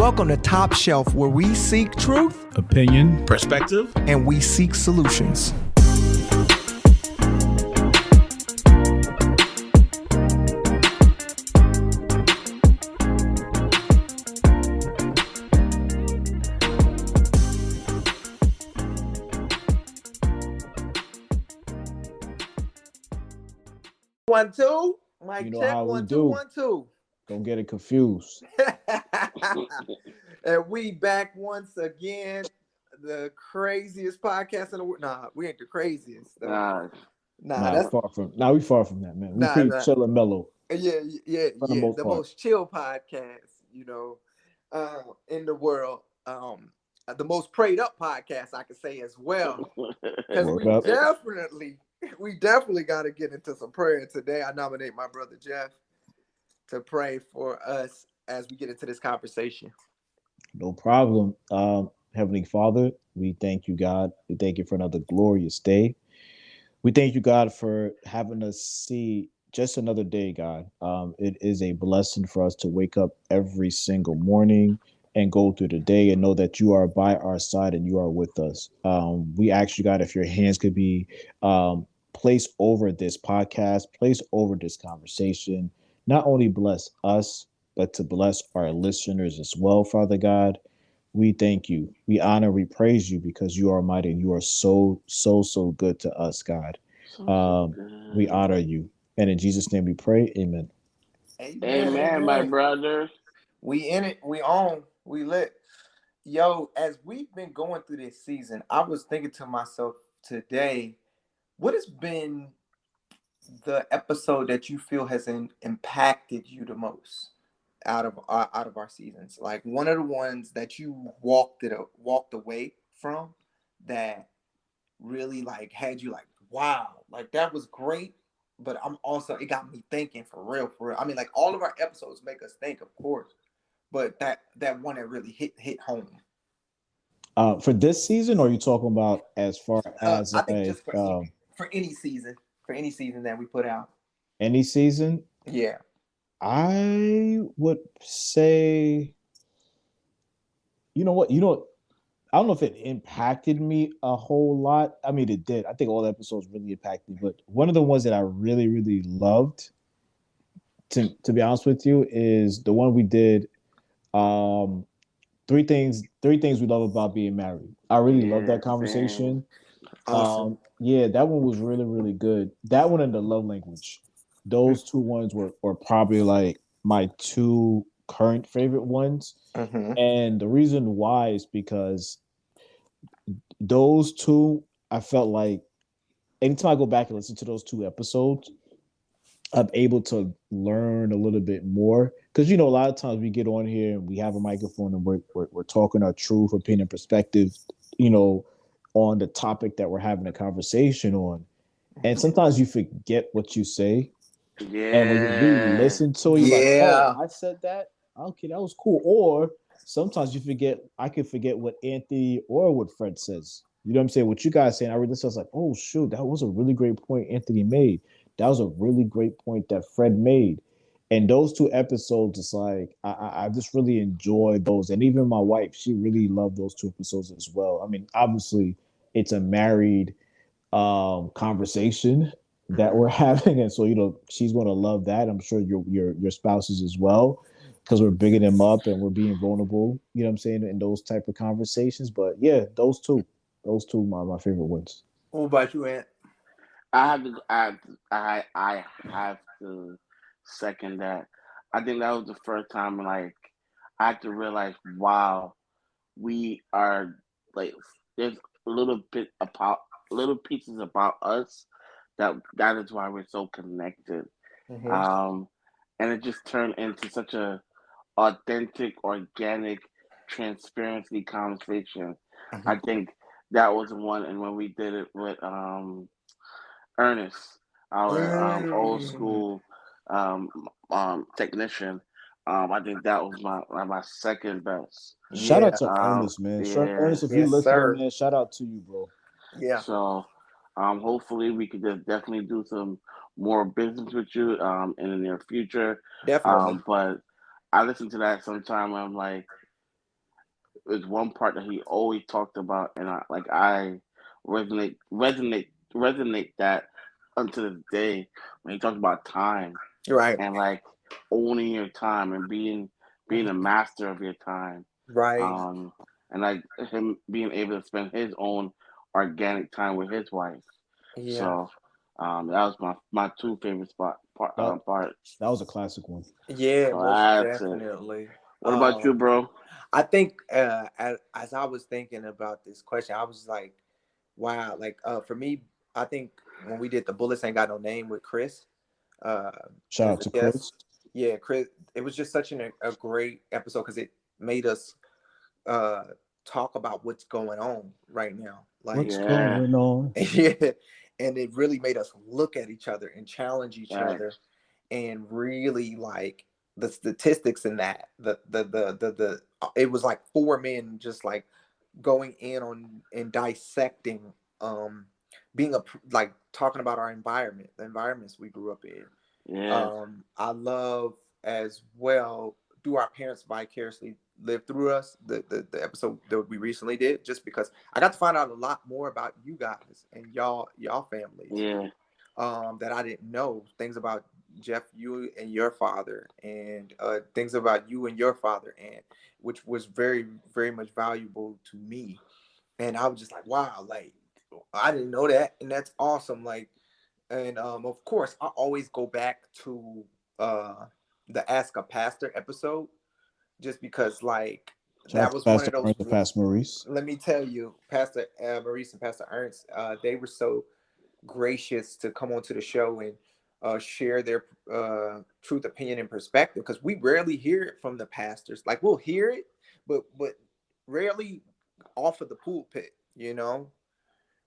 Welcome to Top Shelf, where we seek truth, opinion, perspective, and we seek solutions. One, two. Mic You know check. how we 1 2 do. 1 2. Don't get it confused. And we back once again. The craziest podcast in the world. Nah, we ain't the craziest. Though. We far from that, man. We pretty chill and mellow. Yeah. The most chill podcast, in the world. The most prayed up podcast, I could say as well. Because we definitely got to get into some prayer today. I nominate my brother Jeff to pray for us as we get into this conversation. No problem. Heavenly Father, we thank you, God. We thank you for another glorious day. We thank you, God, for having us see just another day, God. It is a blessing for us to wake up every single morning and go through the day and know that you are by our side and you are with us. We ask you, God, if your hands could be placed over this podcast, placed over this conversation, not only bless us, but to bless our listeners as well, Father God. We thank you. We honor, we praise you because you are mighty and you are so good to us, God. We honor you. And in Jesus' name we pray. Amen. Amen, my brother. We in it. We on. We lit. Yo, as we've been going through this season, I was thinking to myself today, what has been the episode that you feel has impacted you the most out of our seasons? Like one of the ones that you walked away from that really like had you like, wow, like that was great. But it got me thinking for real. I mean, like all of our episodes make us think, of course, but that one that really hit home. For this season, or are you talking about as far as I think just for any season that we put out? Any season? Yeah. I would say, I don't know if it impacted me a whole lot. I mean, it did. I think all the episodes really impacted me. But one of the ones that I really, really loved, to be honest with you, is the one we did. Three things we love about being married. I really love that conversation. Awesome. That one was really, really good. That one and the love language. Those two ones were probably like my two current favorite ones. Mm-hmm. And the reason why is because those two, I felt like anytime I go back and listen to those two episodes, I'm able to learn a little bit more. Because, a lot of times we get on here and we have a microphone and we're talking our truth, opinion, perspective, on the topic that we're having a conversation on. And sometimes you forget what you say. Yeah. And when you re-listen to it, you're like, oh, I said that? Okay, that was cool. Or sometimes I can forget what Anthony or what Fred says. You know what I'm saying? What you guys saying, I read this, I was like, oh, shoot, that was a really great point Anthony made. That was a really great point that Fred made. And those two episodes, it's like, I just really enjoyed those. And even my wife, she really loved those two episodes as well. I mean, obviously, it's a married conversation that we're having. And so, she's going to love that. I'm sure your spouses as well, because we're bigging them up and we're being vulnerable, you know what I'm saying, in those type of conversations. But yeah, those two are my favorite ones. What about you, Ant? I have to second that. I think that was the first time like I had to realize, wow, we are like there's little pieces about us that is why we're so connected. Mm-hmm. And it just turned into such a authentic, organic, transparency conversation. Mm-hmm. I think that was one, and when we did it with Ernest, our old school technician, I think that was my second best. Shout out to Ernest, man. Ernest, if you're listening, man, shout out to you, bro. Yeah. So, hopefully we could just definitely do some more business with you in the near future. Definitely. But I listen to that sometime and I'm like, is one part that he always talked about, and I resonate that unto this day when he talks about time, Right. and like owning your time and being a master of your time. Right. And like him being able to spend his own organic time with his wife. Yeah. So that was my two favorite parts. That was a classic one. Yeah, So most that's it. definitely. What about you, bro? I think as I was thinking about this question, I was like, wow, like for me, I think when we did the Bullets Ain't Got No Name with Chris, Shout out to Chris. Yeah, Chris, it was just such a great episode because it made us talk about what's going on right now. Like what's going on? Yeah. And it really made us look at each other and challenge each other, and really like the statistics in that the it was like 4 men just like going in on and dissecting being like talking about our environment, the environments we grew up in. I love as well, do our parents vicariously live through us, the episode that we recently did, just because I got to find out a lot more about you guys and y'all families that I didn't know, things about Jeff, you and your father, and things about you and your father, and which was very, very much valuable to me. And I was just like, wow, like I didn't know that, and that's awesome. Like, and of course, I always go back to the Ask a Pastor episode, just because like that was one of those. Pastor Maurice. Let me tell you, Pastor Maurice and Pastor Ernst, they were so gracious to come onto the show and share their truth, opinion, and perspective, because we rarely hear it from the pastors. Like we'll hear it, but rarely off of the pulpit. You know,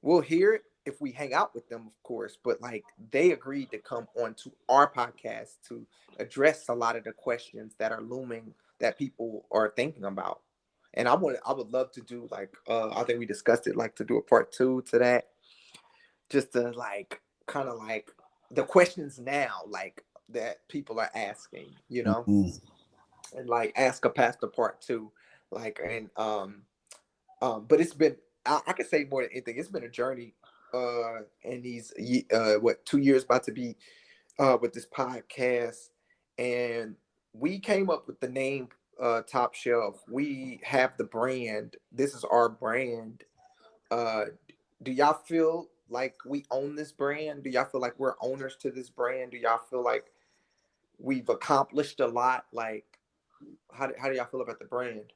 we'll hear it if we hang out with them, of course. But like they agreed to come onto our podcast to address a lot of the questions that are looming that people are thinking about. And I would love to do like I think we discussed it, like to do a part 2 to that, just to like kind of like the questions now like that people are asking, you know, and like Ask a Pastor part 2, like, and but it's been I can say more than anything, it's been a journey in these 2 years about to be with this podcast, and we came up with the name Top Shelf. We have the brand. This is our brand. Do y'all feel like we own this brand? Do y'all feel like we're owners to this brand? Do y'all feel like we've accomplished a lot? Like, how do y'all feel about the brand?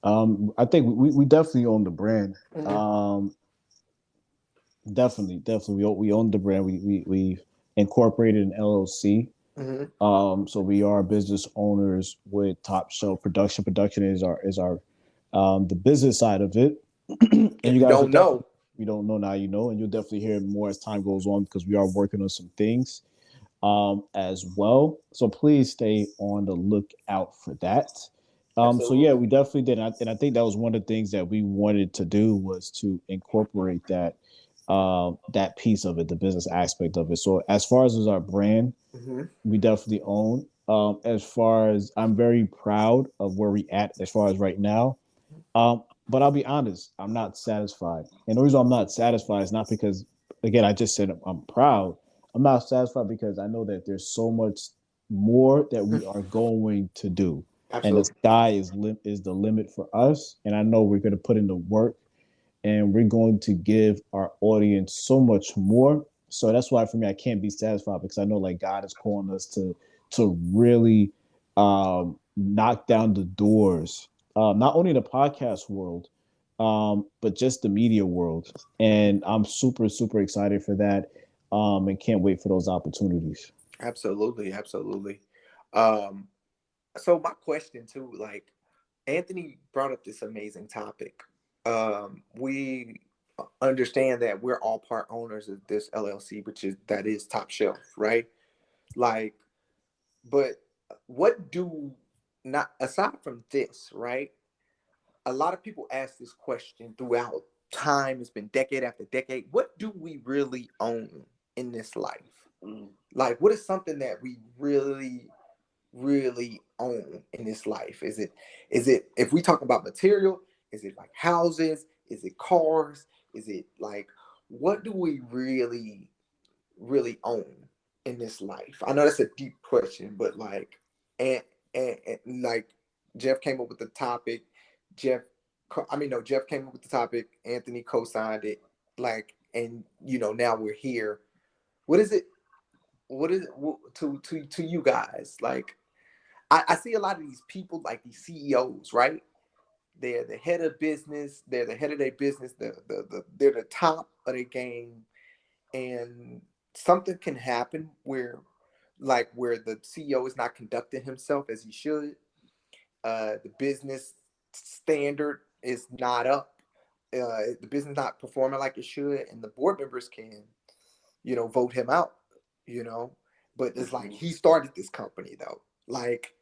I think we definitely own the brand. Definitely we own the brand. We incorporated an LLC. So we are business owners with Top Shelf Production. Production is our the business side of it. And you guys don't know. You don't know, now you know, and you'll definitely hear more as time goes on, because we are working on some things as well. So please stay on the lookout for that. So yeah, we definitely did, and I think that was one of the things that we wanted to do, was to incorporate that that piece of it, the business aspect of it. So as far as our brand, we definitely own. As far as, I'm very proud of where we at as far as right now. But I'll be honest, I'm not satisfied. And the reason I'm not satisfied is not because, again, I just said I'm proud. I'm not satisfied because I know that there's so much more that we are going to do. Absolutely. And the sky is the limit for us. And I know we're going to put in the work, and we're going to give our audience so much more. So that's why for me, I can't be satisfied, because I know like God is calling us to really knock down the doors, not only the podcast world, but just the media world. And I'm super, super excited for that, and can't wait for those opportunities. Absolutely. So my question too, like Anthony brought up this amazing topic. We understand that we're all part owners of this LLC, that is Top Shelf, right? Like, but what do not, aside from this, right? A lot of people ask this question throughout time. It's been decade after decade. What do we really own in this life? Like, what is something that we really really own in this life? Is it if we talk about material, is it like houses? Is it cars? Is it like what do we really own in this life? I know that's a deep question, but like and like Jeff came up with the topic. Jeff came up with the topic. Anthony co-signed it. Like, and now we're here. What is it? What is it to you guys? Like, I see a lot of these people, like these CEOs, right? They're the head of business. They're the head of their business. They're the top of their game, and something can happen where the CEO is not conducting himself as he should. The business standard is not up. The business not performing like it should, and the board members can, vote him out. But it's like he started this company though. Like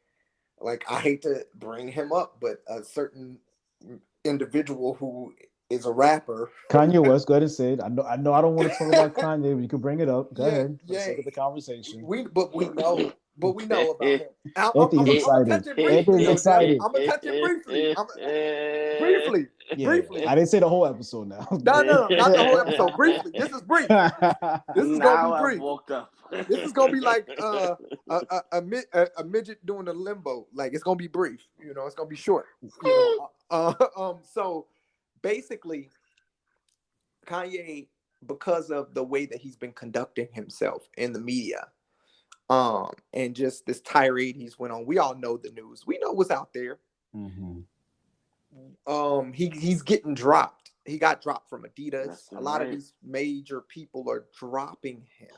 I hate to bring him up, but a certain individual who is a rapper. Kanye West, go ahead and say it. I know I don't want to talk about Kanye, but you can bring it up. Go ahead. Yeah. Let's look at the conversation. We know about him. Anthony's excited. Anthony's excited. I'm gonna touch it briefly. Briefly. I didn't say the whole episode now. No, not the whole episode. Briefly. This is brief. This is gonna be brief. I woke up. This is gonna be like a midget doing a limbo. Like it's gonna be brief. It's gonna be short. So basically, Kanye, because of the way that he's been conducting himself in the media, and just this tirade he's went on. We all know the news. We know what's out there. Mm-hmm. He's getting dropped. He got dropped from Adidas. A lot right. of these major people are dropping him.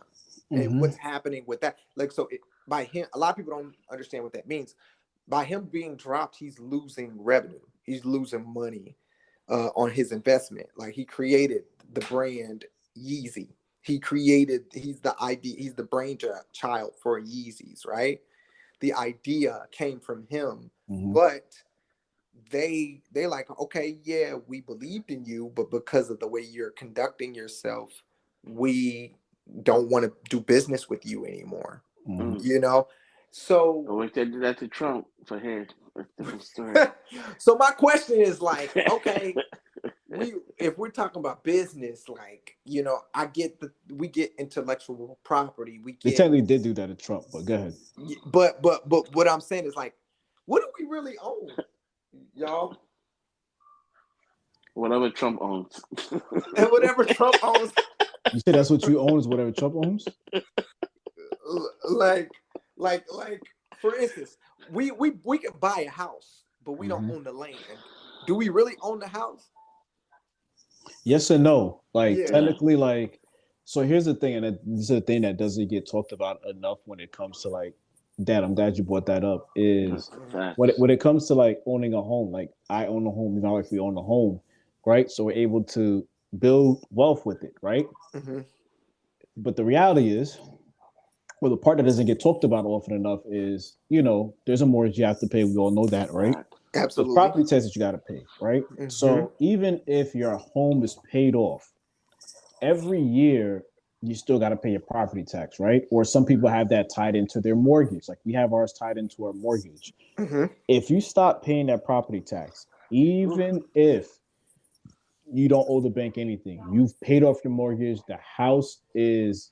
Mm-hmm. And what's happening with that? Like, so by him, a lot of people don't understand what that means. By him being dropped, he's losing revenue. He's losing money on his investment. Like he created the brand Yeezy. He's the brainchild for Yeezys, right? The idea came from him, but they like, okay, yeah, we believed in you, but because of the way you're conducting yourself, we don't want to do business with you anymore. So I wish they did that to Trump for him. So my question is like, okay, if we're talking about business, like, I get we get intellectual property. They technically did do that to Trump, but go ahead. But what I'm saying is like, what do we really own, y'all? Whatever Trump owns. And whatever Trump owns. You say that's what you own is whatever Trump owns? Like for instance, we can buy a house, but we don't own the land. Do we really own the house? Yes and no. Like technically, like, so here's the thing, and this is the thing that doesn't get talked about enough when it comes to like, Dad, I'm glad you brought that up, is when it comes to like owning a home, like I own a home, my wife, we own a home, right? So we're able to build wealth with it, right? Mm-hmm. But the reality is, well, the part that doesn't get talked about often enough is, there's a mortgage you have to pay. We all know that, right? Absolutely. The property tax that you got to pay, right? Mm-hmm. So even if your home is paid off, every year you still got to pay your property tax, right? Or some people have that tied into their mortgage. Like we have ours tied into our mortgage. Mm-hmm. If you stop paying that property tax, even if you don't owe the bank anything, you've paid off your mortgage, the house is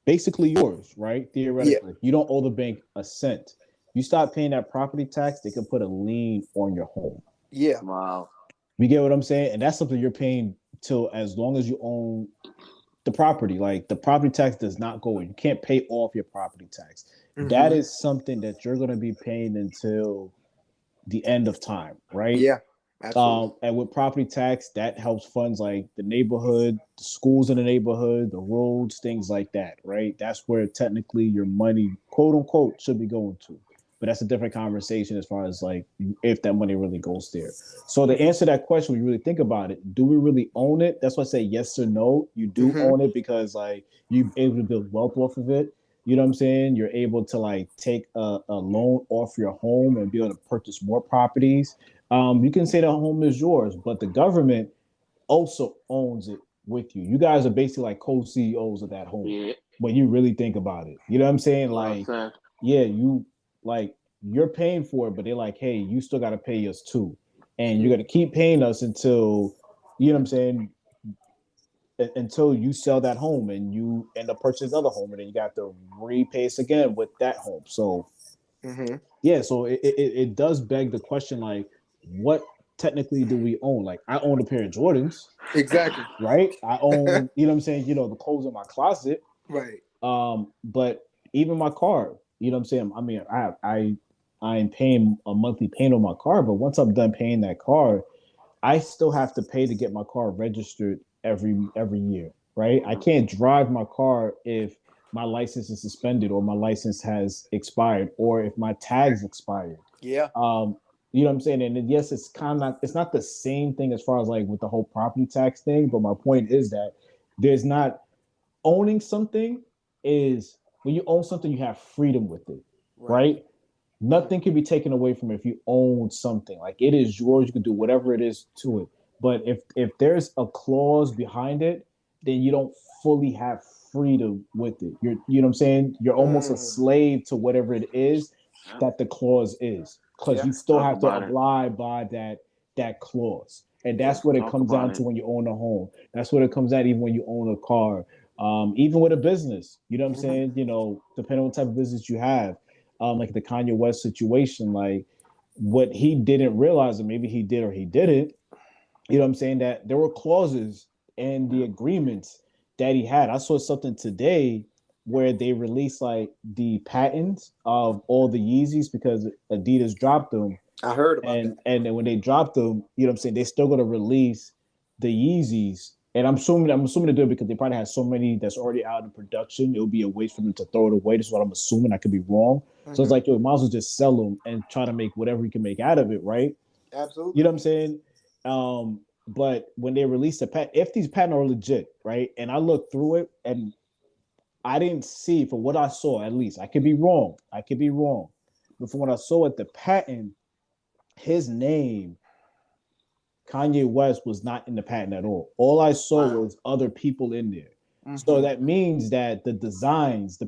basically yours, right? Theoretically, you don't owe the bank a cent. You stop paying that property tax, they can put a lien on your home. Yeah. Wow. You get what I'm saying? And that's something you're paying till as long as you own the property. Like the property tax does not go in. You can't pay off your property tax. Mm-hmm. That is something that you're going to be paying until the end of time, right? Yeah. Absolutely. And with property tax, that helps funds like the neighborhood, the schools in the neighborhood, the roads, things like that, right? That's where technically your money, quote unquote, should be going to. But that's a different conversation as far as like if that money really goes there. So to answer that question, when you really think about it, do we really own it? That's why I say yes or no. You do own it because like you're able to build wealth off of it. You know what I'm saying? You're able to like take a loan off your home and be able to purchase more properties. You can say the home is yours, but the government also owns it with you. You guys are basically like co-CEOs of that home when you really think about it. You know what I'm saying? Like, you like you're paying for it, but they're like, hey, you still got to pay us too, and you're gonna keep paying us until, you know what I'm saying, until you sell that home and you end up purchasing another home, and then you got to repay us again with that home. So yeah, so it does beg the question, like, what technically do we own? Like, I own a pair of Jordans, Exactly. right? I own, you know what I'm saying, you know, the clothes in my closet. Right. But even my car, you know what I'm saying? I mean, I am paying a monthly payment on my car, but once I'm done paying that car, I still have to pay to get my car registered every year, right? I can't drive my car if my license is suspended or my license has expired or if my tags expired. Yeah. You know what I'm saying? And yes, it's not the same thing as far as like with the whole property tax thing, but my point is that there's not owning something is when you own something, you have freedom with it, right? Nothing can be taken away from it if you own something. Like it is yours, you can do whatever it is to it. But if there's a clause behind it, then you don't fully have freedom with it. You know what I'm saying? You're almost a slave to whatever it is that the clause is, because you still have to abide by that clause. And that's what it comes down to when you own a home. That's what it comes down even when you own a car. Even with a business, you know what I'm saying? You know, depending on what type of business you have, like the Kanye West situation, like what he didn't realize, or maybe he did or he didn't, you know what I'm saying, that there were clauses in the agreements that he had. I saw something today where they released like the patents of all the Yeezys because Adidas dropped them. I heard about that. And then when they dropped them, you know what I'm saying, they're still gonna release the Yeezys. And I'm assuming they do it because they probably have so many that's already out in production. It would be a waste for them to throw it away. That's what I'm assuming. I could be wrong. So it's like, yo, might as well just sell them and try to make whatever you can make out of it, right? Absolutely. You know what I'm saying? But when they release the patent, if these patents are legit, right? And I looked through it and I didn't see, from what I saw, at least, I could be wrong. But from what I saw at the patent, his name, Kanye West, was not in the patent at all. All I saw was other people in there. So that means that the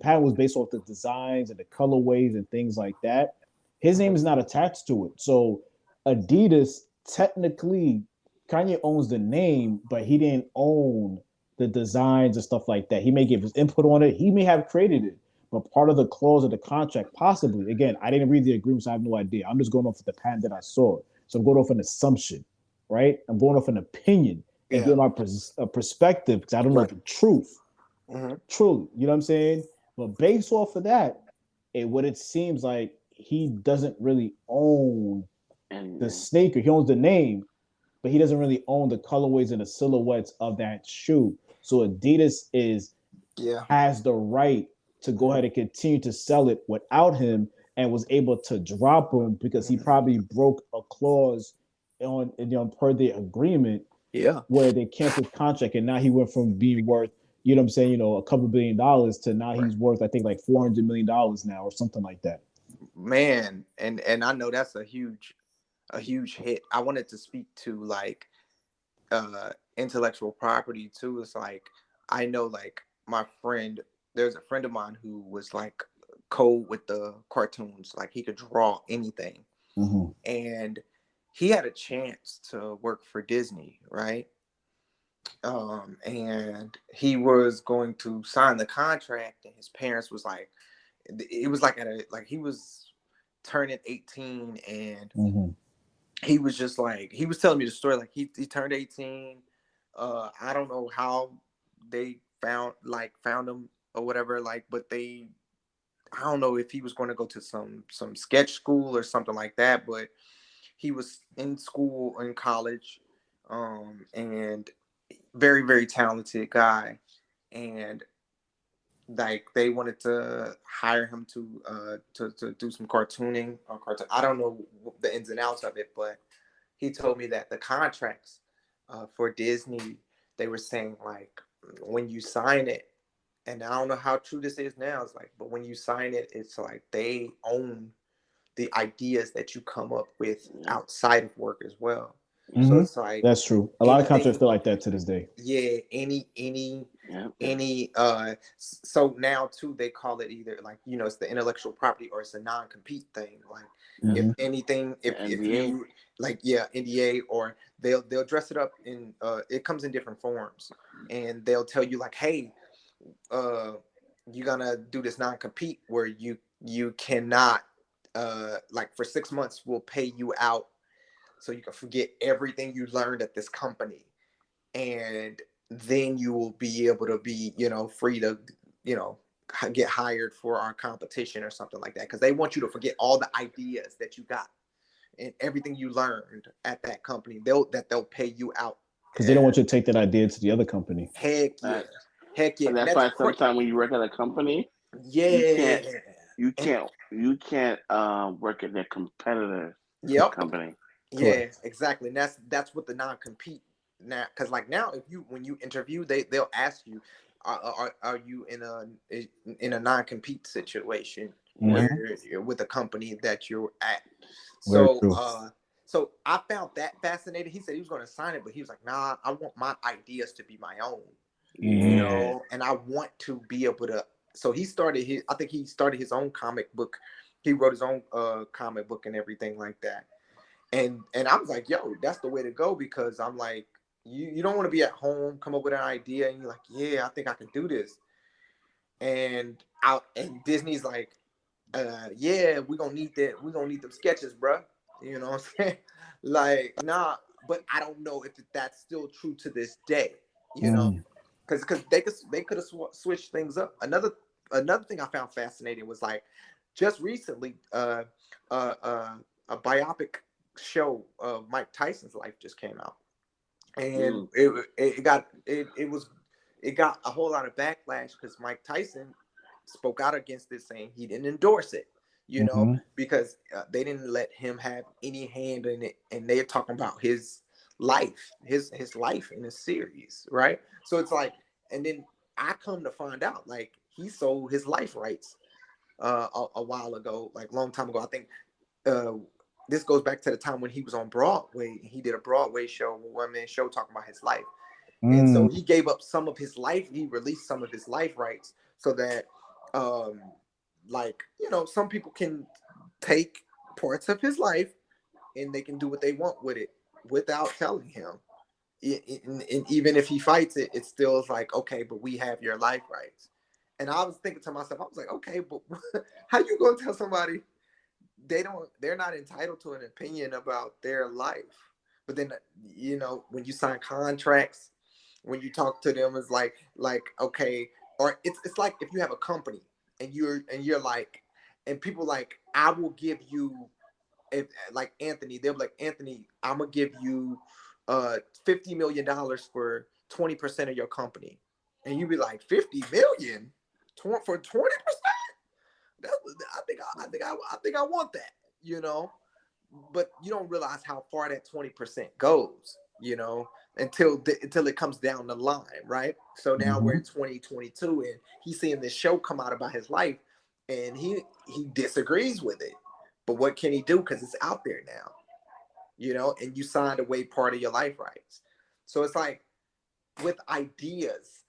patent was based off the designs and the colorways and things like that. His name is not attached to it. So Adidas, technically, Kanye owns the name, but he didn't own the designs and stuff like that. He may give his input on it. He may have created it, but part of the clause of the contract, possibly. Again, I didn't read the agreement, so I have no idea. I'm just going off of the patent that I saw. So I'm going off an assumption, right? I'm going off an opinion and give my perspective because I don't know the truth. Truly, you know what I'm saying? But based off of that, what it seems like, he doesn't really own the sneaker. He owns the name, but he doesn't really own the colorways and the silhouettes of that shoe. So Adidas has the right to go ahead and continue to sell it without him, and was able to drop him because he probably broke a clause on, you know, per the agreement, where they canceled contract, and now he went from being worth, you know what I'm saying, you know, a couple $1 billion to now he's worth, I think, like $400 million now or something like that. Man, and I know that's a huge hit. I wanted to speak to like intellectual property too. It's like, I know, like, there's a friend of mine who was like code with the cartoons, like he could draw anything. And he had a chance to work for Disney, right? And he was going to sign the contract, and his parents was like, it was like he was turning 18, and he was just like, he was telling me the story, like he turned 18. I don't know how they found him or whatever, like, but I don't know if he was going to go to some sketch school or something like that, but he was in school, in college, and very, very talented guy. And like they wanted to hire him to do some cartooning or cartoon. I don't know the ins and outs of it, but he told me that the contracts for Disney, they were saying like, when you sign it, and I don't know how true this is now, it's like, but when you sign it, it's like they own the ideas that you come up with outside of work as well. So it's like, that's true. A lot of contracts feel like that to this day. Yeah, any any so now too they call it either like it's the intellectual property or it's a non-compete thing. Like if anything, if you like NDA, or they'll dress it up in it comes in different forms, and they'll tell you like, hey, you're gonna do this non-compete where you cannot like for 6 months we'll pay you out so you can forget everything you learned at this company, and then you will be able to be free to get hired for our competition or something like that, because they want you to forget all the ideas that you got and everything you learned at that company. They'll pay you out because they don't want you to take that idea to the other company. Heck yeah. And that's why sometimes when you work at a company, you can't work at their competitor company. Yeah, exactly. And that's what the non-compete now, because like now when you interview, they'll ask you, are you in a non-compete situation with a company that you're at? So I found that fascinating. He said he was going to sign it, but he was like, nah, I want my ideas to be my own, and I want to be able to. So he started his own comic book. He wrote his own comic book and everything like that. And I was like, yo, that's the way to go, because I'm like, you don't want to be at home, come up with an idea, and you're like, yeah, I think I can do this. And Disney's like, yeah, we're gonna need that. We're gonna need them sketches, bro. You know what I'm saying? Like, nah, but I don't know if that's still true to this day, because they could have switched things up. Another thing I found fascinating was like just recently, a biopic show of Mike Tyson's life just came out, and it got a whole lot of backlash because Mike Tyson spoke out against this, saying he didn't endorse it, because they didn't let him have any hand in it, and they're talking about his life, his life in a series, right? So it's like, and then I come to find out like he sold his life rights a while ago, like a long time ago. I think this goes back to the time when he was on Broadway. He did a Broadway show, a one-man show talking about his life. And so he gave up some of his life. He released some of his life rights so that, some people can take parts of his life and they can do what they want with it without telling him. And even if he fights it, it still is like, okay, but we have your life rights. And I was thinking to myself, I was like, okay, but how you gonna tell somebody they're not entitled to an opinion about their life? But then, when you sign contracts, when you talk to them, it's like, okay, or it's like if you have a company and you're like, and people like, I will give you, if like Anthony, they'll be like, Anthony, I'm gonna give you $50 million for 20% of your company, and you be like, 50 million for 20%? I think I want that, but you don't realize how far that 20% goes, until it comes down the line, right? So now we're in 2022, and he's seeing this show come out about his life, and he disagrees with it. But what can he do? Because it's out there now, and you signed away part of your life rights. So it's like with ideas,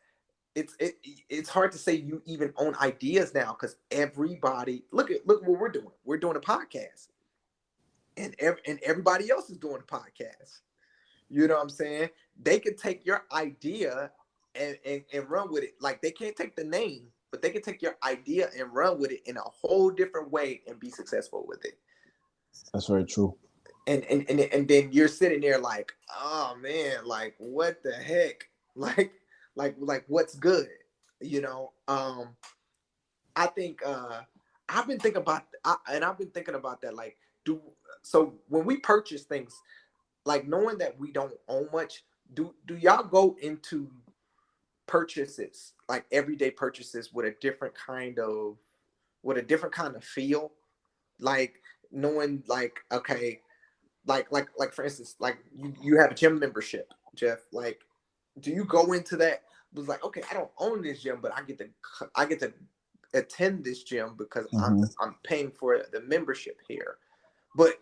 it's hard to say you even own ideas now, because everybody look what we're doing. We're doing a podcast, and everybody else is doing a podcast. You know what I'm saying? They can take your idea and run with it. Like, they can't take the name, but they can take your idea and run with it in a whole different way and be successful with it. That's very true. And then you're sitting there like, oh man, like what the heck? Like what's good? I think I've been thinking about that. Like, so when we purchase things, like knowing that we don't own much, do y'all go into purchases, like everyday purchases, with a different kind of feel? Like knowing, like, okay, like for instance, like you have a gym membership, Jeff. Like, do you go into that? It was like, okay, I don't own this gym, but I get to attend this gym because I'm paying for the membership here. But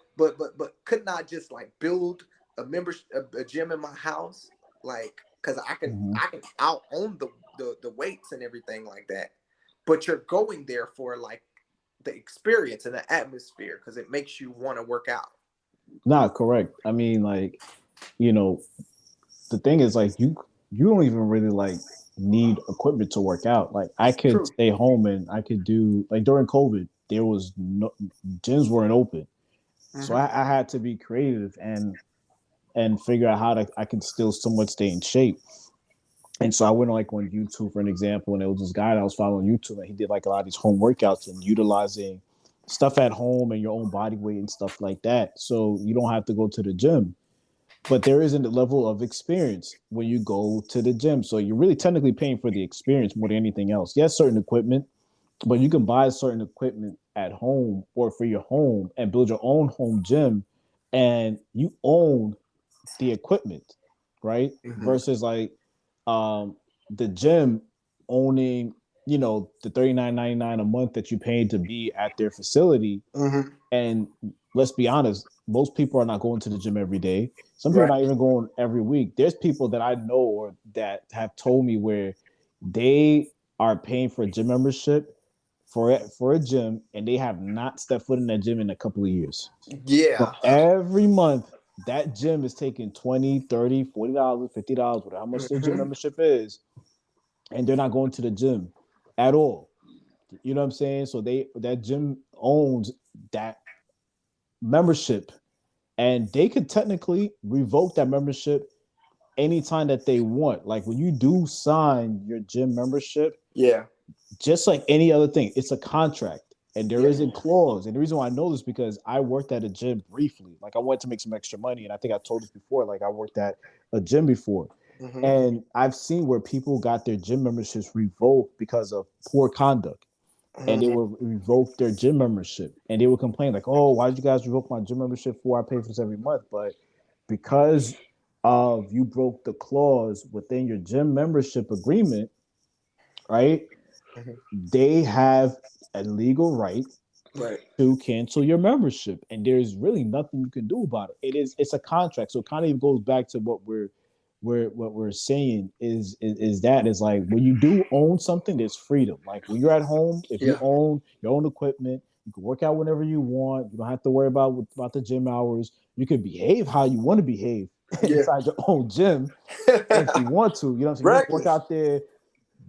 couldn't I just like build a gym in my house, like, because I'll own the weights and everything like that, but you're going there for like the experience and the atmosphere because it makes you want to work out. Not correct. I mean, like, the thing is, like, you don't even really like need equipment to work out. Like, I could stay home and I could do, like, during COVID, there was no gyms weren't open, so I had to be creative and figure out how I could still somewhat stay in shape. And so I went like on YouTube for an example, and there was this guy that I was following on YouTube, and he did like a lot of these home workouts and utilizing stuff at home and your own body weight and stuff like that. So you don't have to go to the gym. But there isn't a level of experience when you go to the gym. So you're really technically paying for the experience more than anything else. Yes, certain equipment, but you can buy certain equipment at home or for your home and build your own home gym, and you own the equipment, right? Versus like the gym owning, the $39.99 a month that you paid to be at their facility. And let's be honest, most people are not going to the gym every day. Some people are not even going every week. There's people that I know or that have told me where they are paying for a gym membership for a gym, and they have not stepped foot in that gym in a couple of years. Yeah. So every month, that gym is taking $20, $30, $40, $50, whatever how much their gym membership is, and they're not going to the gym at all. You know what I'm saying? So that gym owns that membership, and they could technically revoke that membership anytime that they want. Like when you do sign your gym membership, just like any other thing, it's a contract. And there is a clause. And the reason why I know this is because I worked at a gym briefly. Like I wanted to make some extra money. And I think I told this before, like I worked at a gym before. And I've seen where people got their gym memberships revoked because of poor conduct. And they will revoke their gym membership. And they would complain like, oh, why did you guys revoke my gym membership for? I pay for this every month. But because of you broke the clause within your gym membership agreement, right? They have a legal right to cancel your membership, and there's really nothing you can do about it. It's a contract, so it kind of even goes back to what we're saying is like when you do own something, there's freedom. Like when you're at home, if you own your own equipment, you can work out whenever you want. You don't have to worry about the gym hours. You can behave how you want to behave inside your own gym if you want to. You know what I'm saying? You can work out there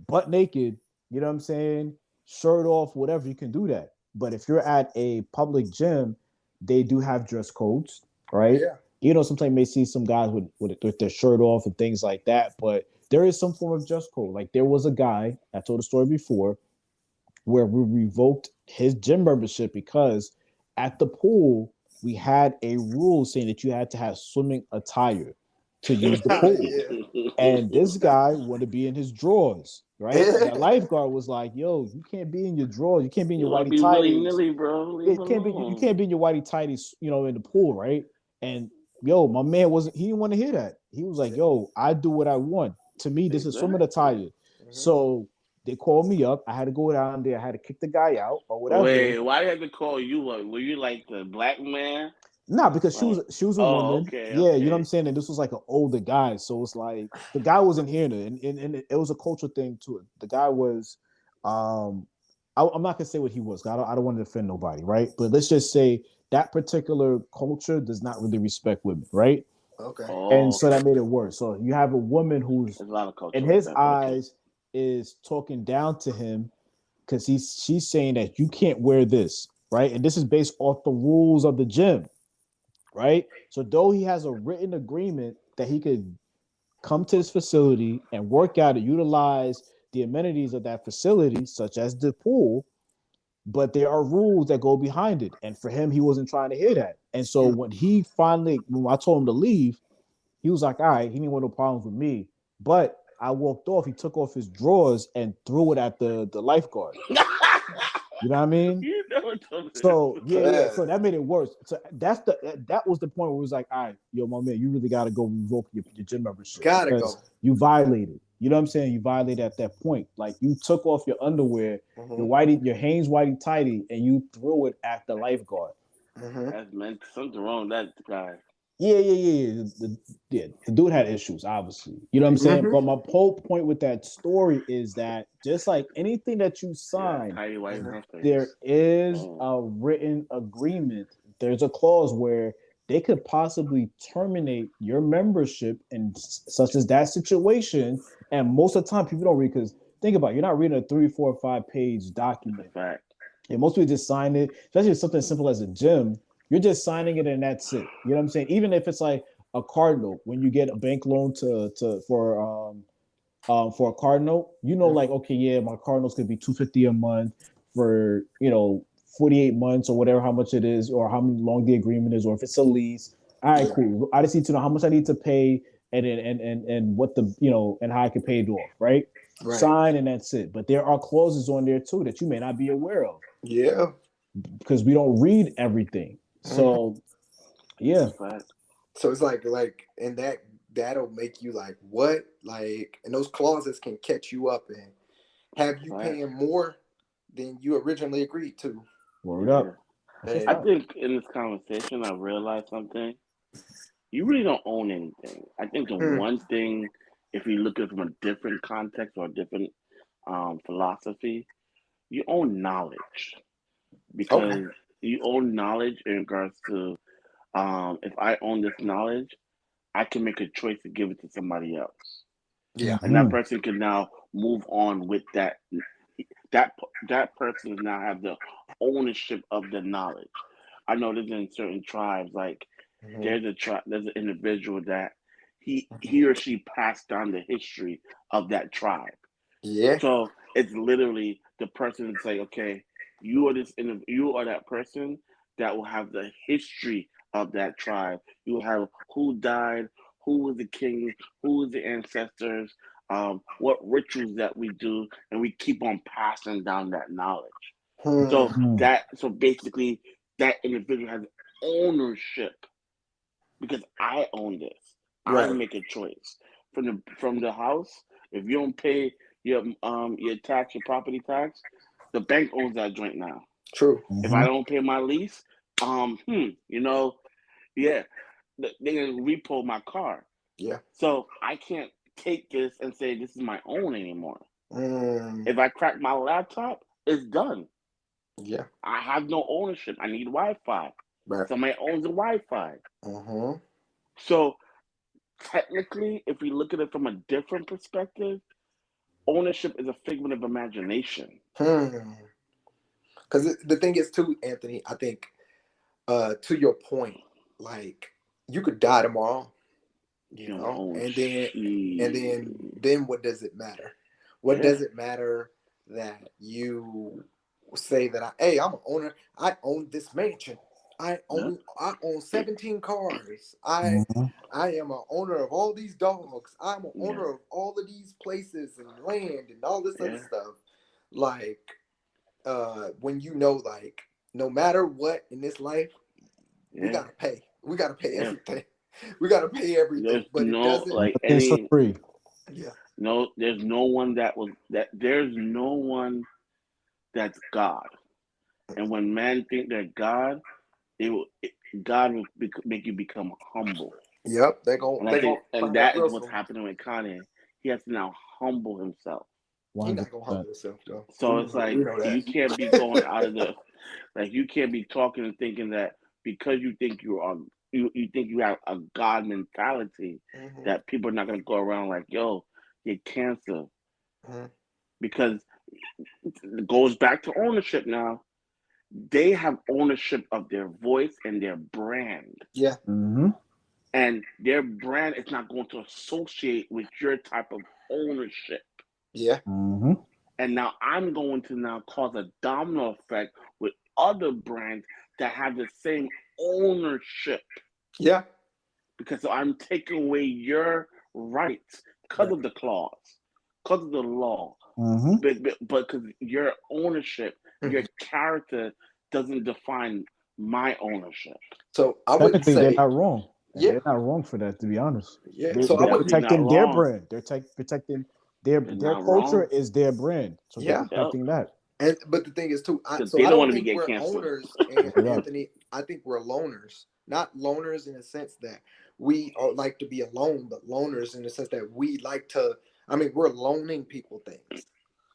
butt naked. You know what I'm saying? Shirt off, whatever, you can do that. But if you're at a public gym, they do have dress codes, right? Sometimes you may see some guys with their shirt off and things like that, but there is some form of dress code. Like there was a guy, I told a story before, where we revoked his gym membership because at the pool, we had a rule saying that you had to have swimming attire to use the pool. And this guy wanted to be in his drawers, right? And the lifeguard was like, yo, you can't be in your drawers. You can't be in your whitey tighties. Bro. You can't be in your whitey tighties, in the pool, right? And yo, my man he didn't want to hear that. He was like, yo, I do what I want. To me, this is swimming attire. So they called me up. I had to go down there. I had to kick the guy out or whatever. Wait, why did they have to call you up? Were you like the black man? Nah, because she was a woman. Okay. You know what I'm saying? And this was like an older guy. So it's like the guy wasn't hearing it. And it was a cultural thing to it. The guy was I'm not gonna say what he was. I don't want to offend nobody, right? But let's just say that particular culture does not really respect women, right? Okay. And so that made it worse. So you have a woman who's in his eyes is talking down to him because she's saying that you can't wear this, right? And this is based off the rules of the gym. Right. So though he has a written agreement that he could come to this facility and work out and utilize the amenities of that facility, such as the pool, but there are rules that go behind it. And for him, he wasn't trying to hear that. And so when I told him to leave, he was like, all right, he didn't want no problems with me. But I walked off. He took off his drawers and threw it at the lifeguard. You know what I mean? So so that made it worse. So that was the point where it was like, all right, yo, my man, you really gotta go revoke your gym membership. Gotta go. You violated. You know what I'm saying? You violated at that point. Like you took off your underwear, your Hanes whitey tighty, and you threw it at the lifeguard. That's meant something wrong with that guy. Yeah. The dude had issues, obviously. You know what I'm saying? Mhm. But my whole point with that story is that just like anything that you Yeah, sign, tidy white in her there face. is a written agreement. There's a clause where they could possibly terminate your membership in such as that situation. And most of the time, people don't read because think about it, you're not reading a 3, 4, 5 page document. Fact. And most people just sign it, especially if something simple as a gym. You're just signing it and that's it. You know what I'm saying? Even if it's like a card note, when you get a bank loan for a card note, you know, like okay, yeah, my card notes could be $250 a month for 48 months or whatever, how much it is, or how long the agreement is, or if it's a lease. All right, cool. I just need to know how much I need to pay and what the and how I can pay it off, right? Right. Sign and that's it. But there are clauses on there too that you may not be aware of. Yeah. Because we don't read everything. So yeah. So it's like and that'll make you like what? Like, and those clauses can catch you up and have you paying more than you originally agreed to. Word up. I think in this conversation I realized something. You really don't own anything. I think the one thing, if you look at it from a different context or a different philosophy, you own knowledge. Because you own knowledge in regards to if I own this knowledge, I can make a choice to give it to somebody else. Yeah. And that person can now move on with that. That person now have the ownership of the knowledge. I know there's in certain tribes, like there's an individual that he or she passed down the history of that tribe. Yeah. So it's literally the person say, okay, you are that person that will have the history of that tribe. You will have who died, who was the king, who was the ancestors, what rituals that we do, and we keep on passing down that knowledge. So basically that individual has ownership because I own this. I make a choice. From the house, if you don't pay your tax, your property tax, the bank owns that joint now. True. If I don't pay my lease, they're gonna repo my car. Yeah. So I can't take this and say this is my own anymore. If I crack my laptop, it's done. Yeah. I have no ownership. I need Wi-Fi. Right. Somebody owns the Wi-Fi. So technically, if we look at it from a different perspective, ownership is a figment of imagination. Because the thing is too, Anthony, I think to your point, like you could die tomorrow, and then what does it matter? What does it matter that you say that I'm an owner, I own this mansion, I own 17 cars, I am an owner of all these dogs, I'm an owner of all of these places and land and all this other stuff. Like when like no matter what in this life, we gotta pay everything. We gotta pay everything. There's but no it doesn't like it's any free. No, there's no one there's no one that's God. And when men think they're God, God will make you become humble. Yep, and that is what's happening with Kanye. He has to now humble himself. He's not gonna humble himself though. So it's like you can't be going out of you can't be talking and thinking that because you think you think you have a God mentality that people are not gonna go around like, yo, you're cancer. Because it goes back to ownership now. They have ownership of their voice and their brand. Yeah. And their brand is not going to associate with your type of ownership. Yeah. And now I'm going to cause a domino effect with other brands that have the same ownership. Yeah. Because I'm taking away your rights because of the clause, because of the law. But because your ownership, your character doesn't define my ownership. So I would say they're not wrong. Yeah. They're not wrong for that, to be honest. Yeah. They're protecting their brand. They're protecting their culture wrong. is their brand. So they're protecting that. But the thing is too, I don't think we're owners, Anthony. I think we're loners not loners in the sense that we like to be alone, but loners in the sense that we like to. I mean, we're loaning people things.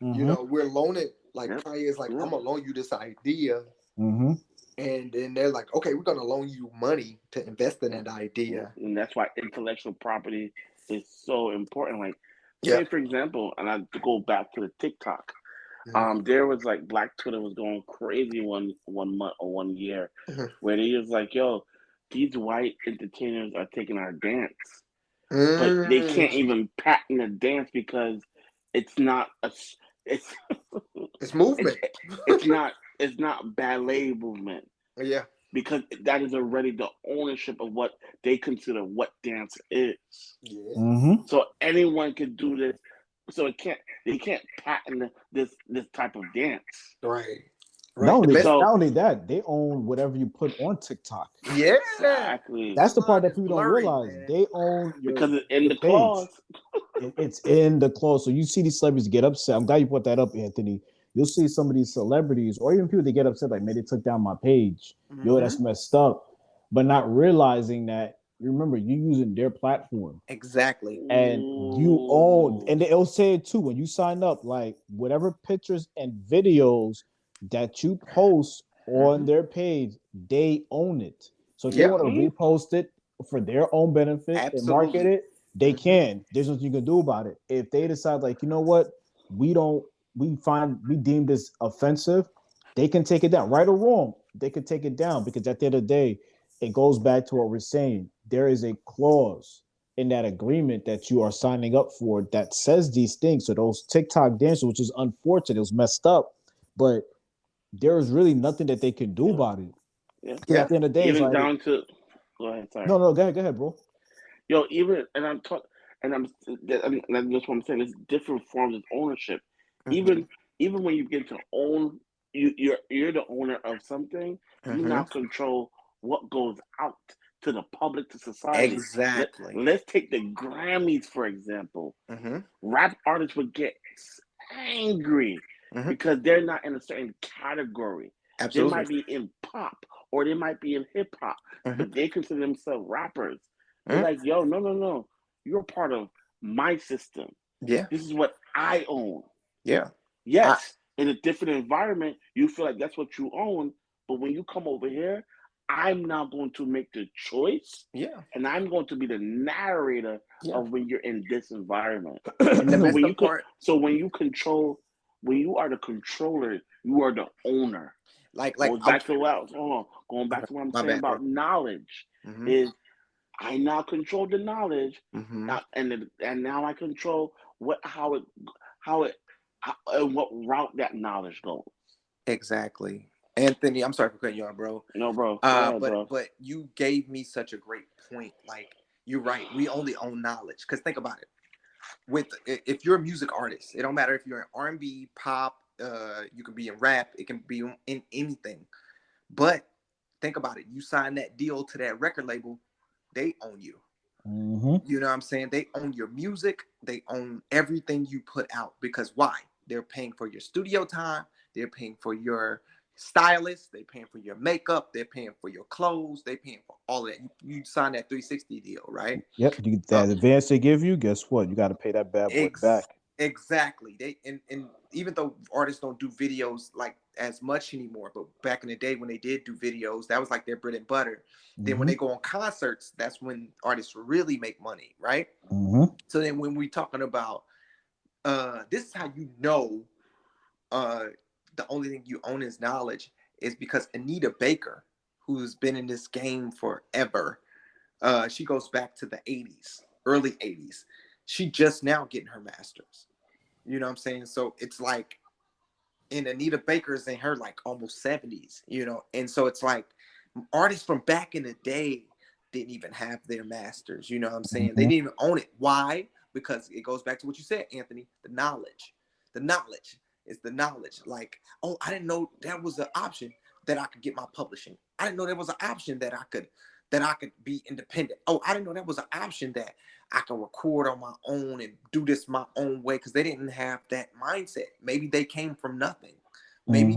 You know, we're loaning. Like Kanye is like, I'm gonna loan you this idea, and then they're like, okay, we're gonna loan you money to invest in that idea. And that's why intellectual property is so important. Like, say for example, and I go back to the TikTok. There was like Black Twitter was going crazy one month or 1 year, where they was like, "Yo, these white entertainers are taking our dance, but they can't even patent a dance because it's not a it's it's movement. It's not ballet movement. Yeah, because that is already the ownership of what they consider what dance is. Yeah. So anyone can do this. So they can't patent this type of dance. Right. Not only that, they own whatever you put on TikTok. Yeah, exactly. That's the part that people don't realize. Man. They own because it's in the clause. It's in the clause. So you see these celebrities get upset. I'm glad you brought that up, Anthony. You'll see some of these celebrities, or even people that get upset, like, man, they took down my page. Yo, that's messed up. But not realizing that, remember, you're using their platform. Exactly. And you own, and they'll say it too, when you sign up, like, whatever pictures and videos that you post on their page, they own it. So if they want to repost it for their own benefit and market it, they can. There's nothing you can do about it. If they decide, like, you know what, we deem this offensive, they can take it down, right or wrong. They can take it down, because at the end of the day, it goes back to what we're saying. There is a clause in that agreement that you are signing up for that says these things. So those TikTok dancers, which is unfortunate, it was messed up, but there is really nothing that they can do about it. Yeah. At the end of the day, even like, down to go ahead. Sorry. No, go ahead, bro. Yo, even that's what I'm saying. There's different forms of ownership. Even when you get to own, you're the owner of something. You now control what goes out to the public, to society. Exactly. Let's take the Grammys for example. Rap artists would get angry because they're not in a certain category. Absolutely. They might be in pop or they might be in hip hop, but they consider themselves rappers. They're like, yo, no. You're part of my system. Yeah. This is what I own. Yeah. Yes. In a different environment, you feel like that's what you own. But when you come over here, I'm now going to make the choice. Yeah. And I'm going to be the narrator of when you're in this envalment. So when you are the controller, you are the owner. Going back to what I'm saying about knowledge is I now control the knowledge, and now I control what route that knowledge goes. Exactly. Anthony, I'm sorry for cutting you off, bro. No, bro. But you gave me such a great point. Like, you're right. We only own knowledge. Because think about it. If you're a music artist, it don't matter if you're in R&B, pop, you can be in rap, it can be in anything. But think about it. You sign that deal to that record label, they own you. You know what I'm saying? They own your music. They own everything you put out. Because why? They're paying for your studio time. They're paying for your stylist. They're paying for your makeup. They're paying for your clothes. They're paying for all of that. You sign that 360 deal, right? Yep. That advance they give you, guess what? You got to pay that bad boy back. Exactly. They and even though artists don't do videos like as much anymore, but back in the day when they did do videos, that was like their bread and butter. Then when they go on concerts, that's when artists really make money, right? So then when we're talking about this is how you know the only thing you own is knowledge, is because Anita Baker, who's been in this game forever, she goes back to the 80s, early 80s. She just now getting her master's. You know what I'm saying? So it's like, and Anita Baker's in her like almost 70s, you know? And so it's like artists from back in the day didn't even have their masters, you know what I'm saying? They didn't even own it. Why? Because it goes back to what you said, Anthony, the knowledge. The knowledge is the knowledge. Like, oh, I didn't know that was an option that I could get my publishing. I didn't know there was an option that I could be independent. Oh, I didn't know that was an option that I could record on my own and do this my own way, because they didn't have that mindset. Maybe they came from nothing. Maybe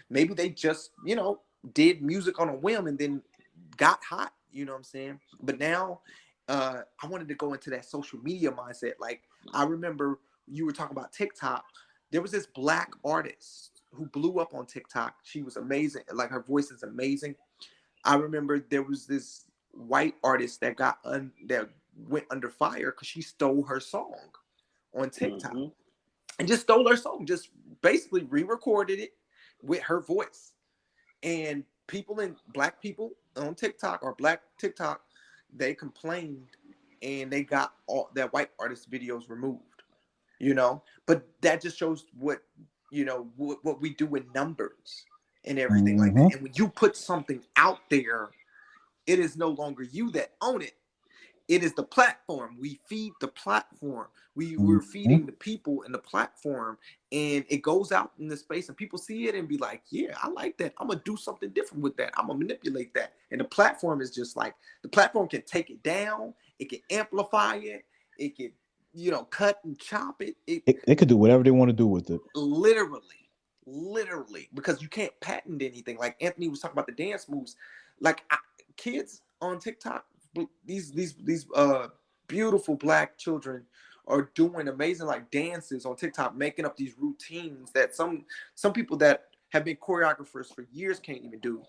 they just, you know, did music on a whim and then got hot, you know what I'm saying? But now I wanted to go into that social media mindset. Like, I remember you were talking about TikTok. There was this black artist who blew up on TikTok. She was amazing. Like, her voice is amazing. I remember there was this white artist that that went under fire because she stole her song on TikTok. And just stole her song, just basically re-recorded it with her voice. And black people on TikTok or black TikTok, they complained and they got all that white artist videos removed, you know. But that just shows what, you know, what we do in numbers and everything like that. And when you put something out there, it is no longer you that own it. It is the platform. We feed the platform. We're feeding the people in the platform, and it goes out in the space, and people see it and be like, yeah, I like that. I'm going to do something different with that. I'm going to manipulate that. And the platform is just like, the platform can take it down. It can amplify it. It can, you know, cut and chop it. They could do whatever they want to do with it. Literally, because you can't patent anything. Like Anthony was talking about the dance moves. Like kids on TikTok, these beautiful black children are doing amazing like dances on TikTok, making up these routines that some people that have been choreographers for years can't even do,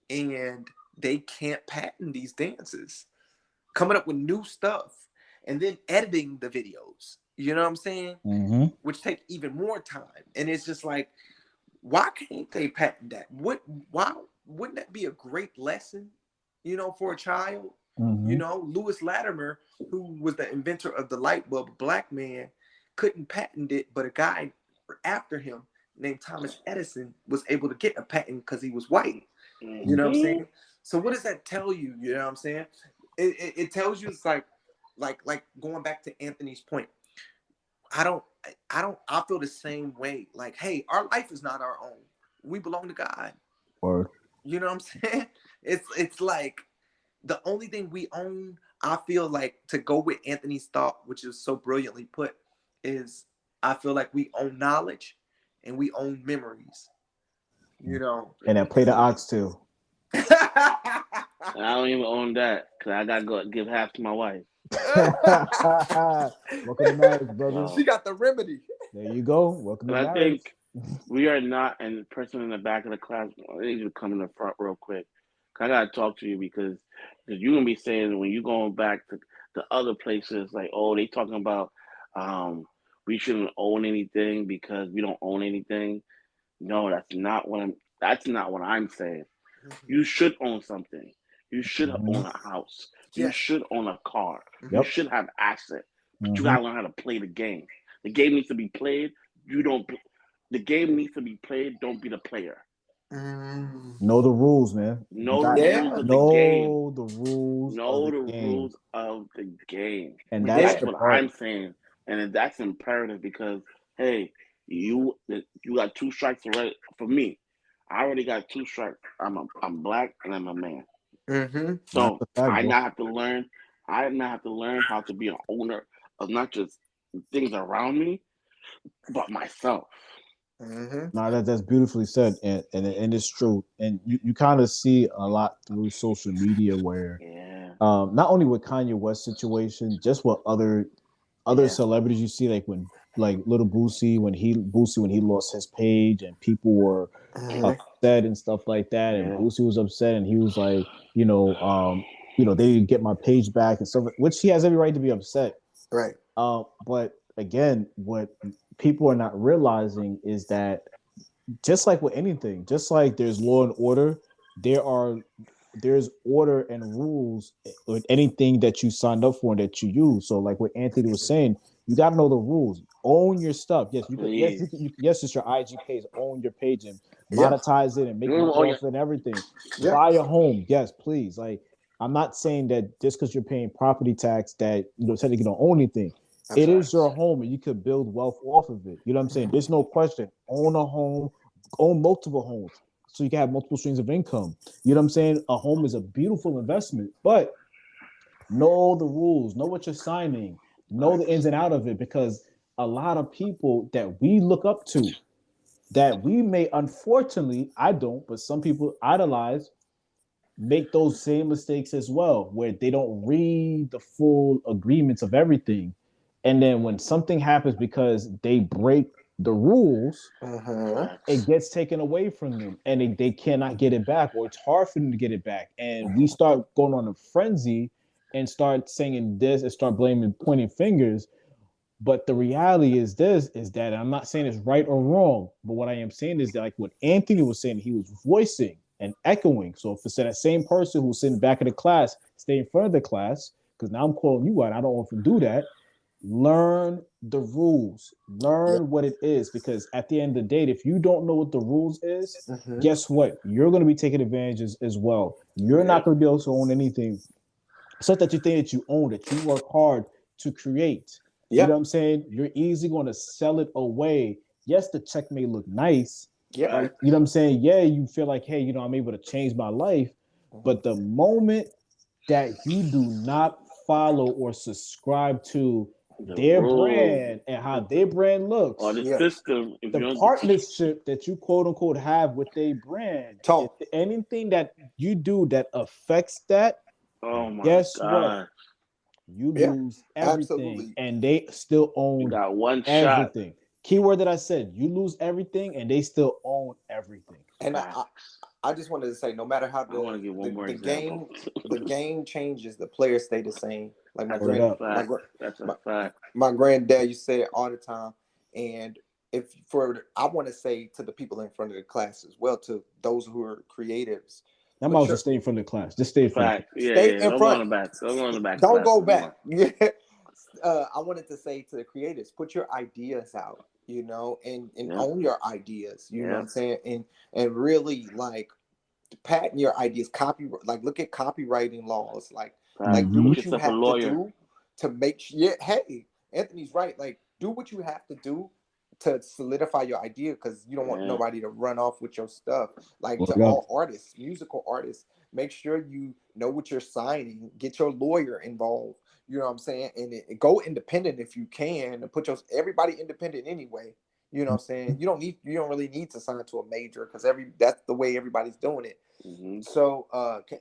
and they can't patent these dances, coming up with new stuff and then editing the videos, you know what I'm saying? Which take even more time. And it's just like, why can't they patent that? Why wouldn't that be a great lesson, you know, for a child? You know, Lewis Latimer, who was the inventor of the light bulb, a black man, couldn't patent it, but a guy after him named Thomas Edison was able to get a patent because he was white. You know what I'm saying? So what does that tell you? You know what I'm saying? It tells you, it's like going back to Anthony's point. I feel the same way. Like, hey, our life is not our own. We belong to God. Or, you know what I'm saying? It's like, the only thing we own, I feel like, to go with Anthony's thought, which is so brilliantly put, is I feel like we own knowledge and we own memories. You know. And I play the oxtail. I don't even own that because I gotta go give half to my wife. Welcome to marriage, brother. She got the remedy. There you go. Welcome to marriage. I think we are not, and the person in the back of the class, they need to come in the front real quick. I gotta talk to you because you're gonna be saying when you're going back to other places, like, oh, they talking about we shouldn't own anything because we don't own anything. No, that's not what I'm saying. You should own something. You should own a house. You should own a car. You should have assets. But you gotta learn how to play the game. The game needs to be played. The game needs to be played. Don't be the player. Know the rules, man. Know the rules of the game. Know the rules. Know the rules of the game. And that's what I'm saying. And that's imperative because, hey, you got 2 strikes already. For me, I already got 2 strikes. I'm black and I'm a man. So I now have to learn. I now have to learn how to be an owner of not just things around me, but myself. No, that's beautifully said, and it's true. And you kind of see a lot through social media where, not only with Kanye West situation, just with other celebrities you see, like Little Boosie when he lost his page and people were upset and stuff like that, and Boosie was upset and he was like, they didn't get my page back and stuff, which he has every right to be upset, right? But again, what people are not realizing is that just like with anything, just like there's law and order, there's order and rules with anything that you signed up for and that you use. So like what Anthony was saying, you got to know the rules. Own your stuff. Yes, you can. Yes, it's your IG page. Own your page and monetize it and make it profit and everything. Buy a home. Yes, please. Like, I'm not saying that just because you're paying property tax that technically you don't own anything. It is your home and you could build wealth off of it. You know what I'm saying? There's no question. Own a home, own multiple homes so you can have multiple streams of income. You know what I'm saying? A home is a beautiful investment, but know the rules, know what you're signing, know the ins and out of it, because a lot of people that we look up to, that we may, unfortunately, I don't, but some people idolize, make those same mistakes as well, where they don't read the full agreements of everything. And then when something happens because they break the rules, it gets taken away from them and they cannot get it back, or it's hard for them to get it back. And we start going on a frenzy and start saying this and start blaming, pointing fingers. But the reality is this, is that I'm not saying it's right or wrong, but what I am saying is that, like what Anthony was saying, he was voicing and echoing. So if it's that same person who's sitting back in the class, stay in front of the class, because now I'm calling you out, I don't often do that. Learn the rules, learn what it is, because at the end of the day, if you don't know what the rules is, guess what? You're going to be taking advantages as well. You're not going to be able to own anything. It's not that you think that you own it. You work hard to create. You know what I'm saying? You're easily going to sell it away. Yes, the check may look nice. You know what I'm saying? Yeah, you feel like, hey, I'm able to change my life. But the moment that you do not follow or subscribe to their brand and how their brand looks, or the system, the partnership that you quote unquote have with their brand, anything that you do that affects that, guess what? You lose everything, and they still own you got one everything. Shot. Keyword that I said, you lose everything, and they still own everything. And I just wanted to say, no matter how the game changes, the players stay the same. Like my granddad used to say it all the time. And I want to say to the people in front of the class as well, to those who are creatives, I'm also stay in front of the class. Just stay in front. Stay in front. Don't go back. Don't go back. I wanted to say to the creators, put your ideas out, and own your ideas. You know what I'm saying? And really like patent your ideas. Look at copywriting laws. Like do what you have to do to make sure. Yeah, hey, Anthony's right. Like do what you have to do to solidify your idea, because you don't want nobody to run off with your stuff. Like all artists, musical artists, make sure you know what you're signing. Get your lawyer involved. You know what I'm saying? And go independent if you can, and put everybody independent anyway. You know what I'm saying? You don't really need to sign to a major, because that's the way everybody's doing it. So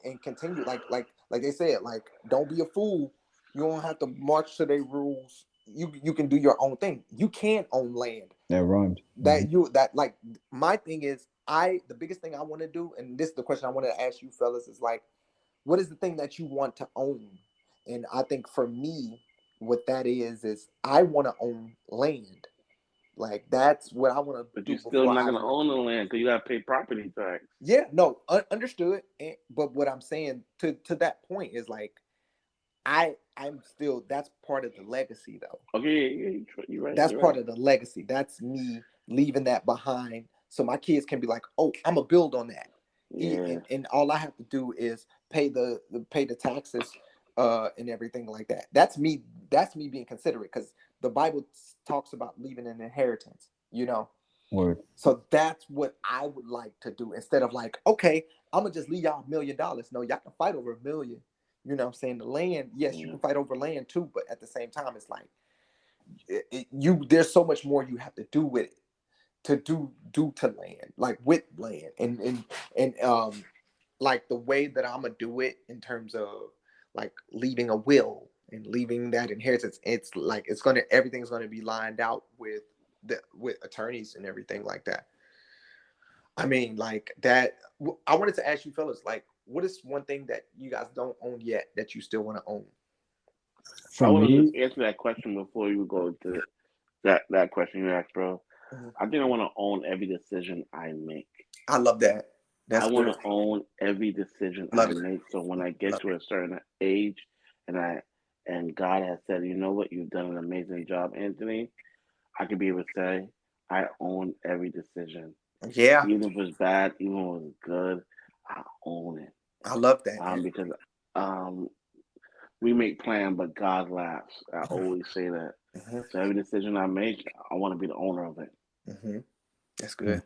and continue like they said, like don't be a fool. You don't have to march to their rules. You can do your own thing. You can't own land. That rhymed. Like my thing is, the biggest thing I want to do, and this is the question I want to ask you fellas, is like, what is the thing that you want to own? And I think for me, what that is I want to own land. Like that's what I want to do. But you're still not going to own the land, because you got to pay property tax. Yeah, no, understood. But what I'm saying to that point is like, I'm still, that's part of the legacy though. Okay, you're right. That's part of the legacy. That's me leaving that behind, so my kids can be like, oh, I'm gonna build on that. And all I have to do is pay the taxes and everything like that. That's me being considerate, because the Bible talks about leaving an inheritance, Word. So that's what I would like to do, instead of like, okay, I'm gonna just leave y'all $1 million. No, y'all can fight over $1 million. You know what I'm saying? The land, yes, you can fight over land too, but at the same time, it's like there's so much more you have to do with it, to do to land, like with land, and like the way that I'm gonna do it in terms of like leaving a will and leaving that inheritance. It's like everything's gonna be lined out with attorneys and everything like that. I mean, like that. I wanted to ask you fellas, like, what is one thing that you guys don't own yet that you still want to own? I want to answer that question before you go to that question you asked, bro. I think I want to own every decision I make. I love that. I want to own every decision I make. So when I get to a certain age, and God has said, you know what, you've done an amazing job, Anthony, I could be able to say, I own every decision. Yeah. Even if it was bad, even if it was good, I own it. I love that. Because we make plans, but God laughs. I always say that. So every decision I make, I want to be the owner of it. That's good.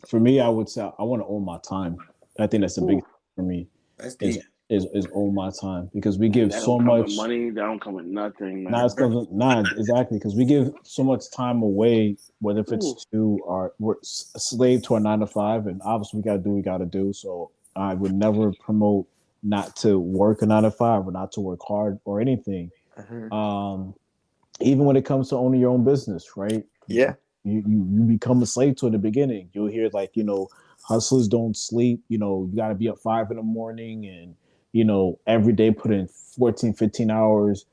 For me, I would say I want to own my time. I think that's the big thing for me. That's deep. Is own my time, because we give that so much money. That don't come with nothing, man. Not exactly, because we give so much time away, whether if it's to we're slave to our 9 to 5, and obviously we got to do what we got to do. So I would never promote not to work a 9 to 5 or not to work hard or anything. Even when it comes to owning your own business, right? Yeah. You become a slave to it in the beginning. You'll hear like, hustlers don't sleep. You got to be up 5 in the morning and, every day put in 14, 15 hours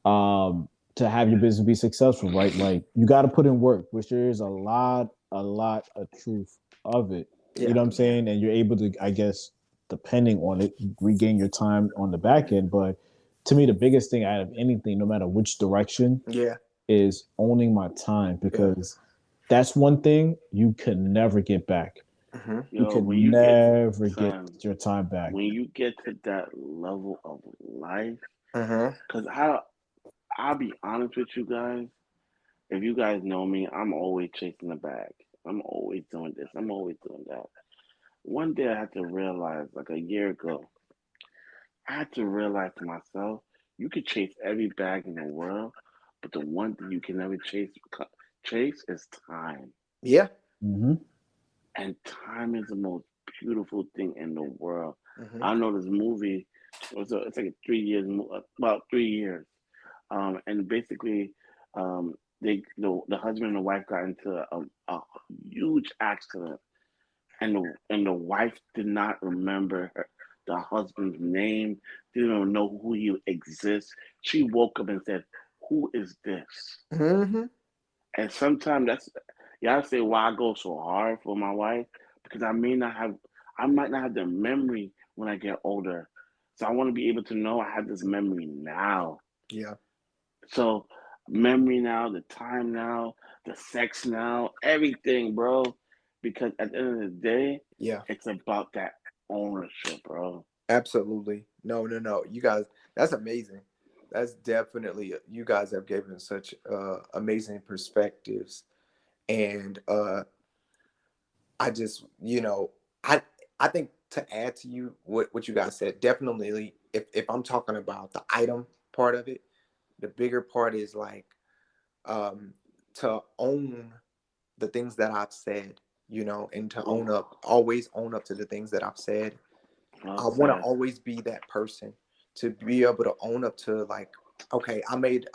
to have your business be successful, right? Like you got to put in work, which there is a lot of truth of it. Yeah. You know what I'm saying? And you're able to, I guess, depending on it, regain your time on the back end. But to me, the biggest thing out of anything, no matter which direction, is owning my time, because that's one thing you can never get back. You can never get your time back. When you get to that level of life, because I'll be honest with you guys. If you guys know me, I'm always chasing the bag. I'm always doing this. I'm always doing that. One day I had to realize, like a year ago, I had to realize to myself, you could chase every bag in the world, but the one thing you can never chase is time. Yeah. And time is the most beautiful thing in the world. I know this movie. It's like 3 years, about 3 years, and basically, the husband and the wife got into a huge accident, and the wife did not remember the husband's name, didn't even know who he exists. She woke up and said, "Who is this?" And sometimes y'all say why I go so hard for my wife, because I might not have the memory when I get older. So I want to be able to know I have this memory now. Yeah. So memory now, the time now, the sex now, everything, bro. Because at the end of the day, it's about that ownership, bro. Absolutely. No. You guys, that's amazing. That's definitely, you guys have given such amazing perspectives. And I just, I think to add to you what you guys said, definitely if I'm talking about the item part of it, the bigger part is like to own the things that I've said, and to always own up to the things that I've said. I want to always be that person to be able to own up to, like, okay, I made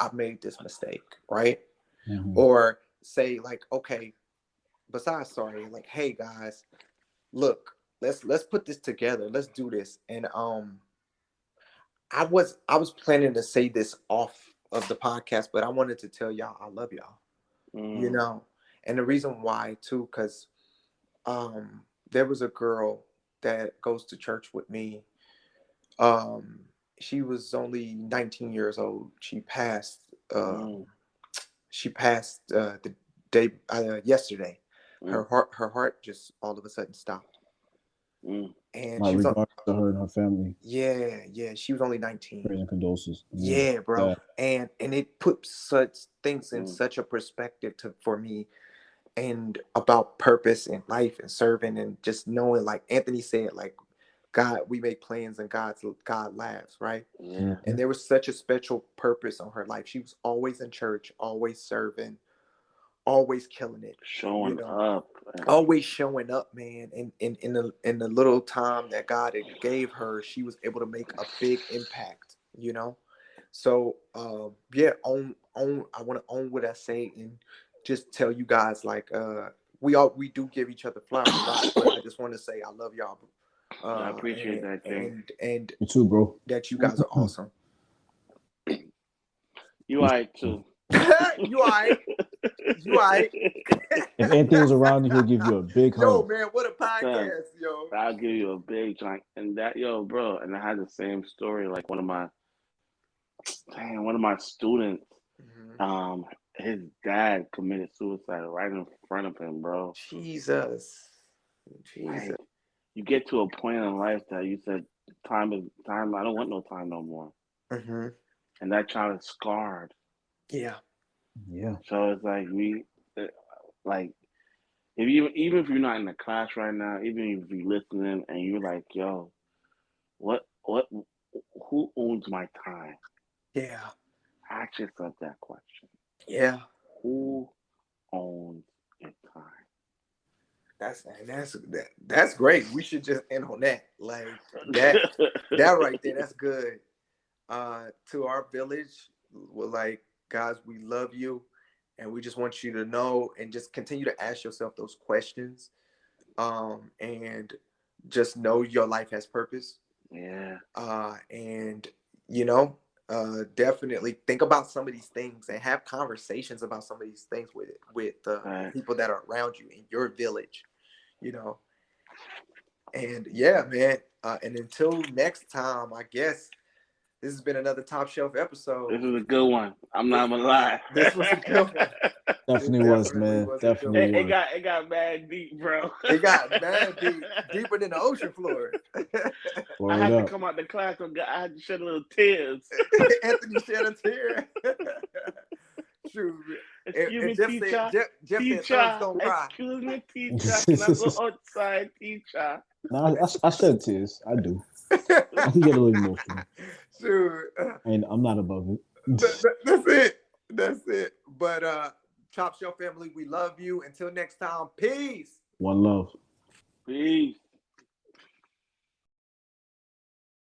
this mistake, right? Or say like, okay, besides sorry, like, hey guys, look, let's put this together. Let's do this. And I was planning to say this off of the podcast, but I wanted to tell y'all I love y'all. And the reason why too, because there was a girl that goes to church with me. She was only 19 years old. She passed the day yesterday. Her heart just all of a sudden stopped. And My she was regards to her and her family. Yeah. She was only 19. Prayers and condolences. Yeah, bro. And it put such things in such a perspective for me, and about purpose and life and serving, and just knowing, like Anthony said, like, God, we make plans and God laughs, right? Yeah. And there was such a special purpose on her life. She was always in church, always serving, always killing it, showing up, always showing up, man. And in the little time that God had gave her, she was able to make a big impact, So I want to own what I say, and just tell you guys, like, we do give each other flowers, but I just want to say I love y'all. I appreciate that thing. And you too, bro. That you guys are awesome. You alright too. You alright. If Anthony was around, he'll give you a big hug. Yo, man, what a podcast, yo. I'll give you a big joint. And that, bro, and I had the same story, like one of my students, his dad committed suicide right in front of him, bro. Jesus. Like, you get to a point in life that you said, time. I don't want no time no more. And that child is scarred. Yeah. So it's like even if you're not in the class right now, even if you're listening and you're like, yo, who owns my time? Yeah. Ask yourself that question. Yeah. Who owns your time? That's great. We should just end on that. Like that right there. That's good. To our village, we're like, guys, we love you, and we just want you to know and just continue to ask yourself those questions, and just know your life has purpose. Yeah. And definitely think about some of these things and have conversations about some of these things with Right. people that are around you in your village, and yeah, man. And until next time, I guess this has been another Top Shelf episode. This was a good one. I'm not gonna lie. This was a good one. Definitely was, man. Definitely was. It got mad deep, bro. It got mad deep, deeper than the ocean floor. I had to come out the classroom. I had to shed a little tears. Anthony shed a tear. True. Excuse me, Jeff teacher. Jeff Teacher, said, don't cry. excuse me, teacher. Can I go outside, teacher? No, I shed tears. I do. I can get a little emotional. Sure. And I'm not above it. That's it. But Top Shelf family, we love you. Until next time, peace. One love. Peace.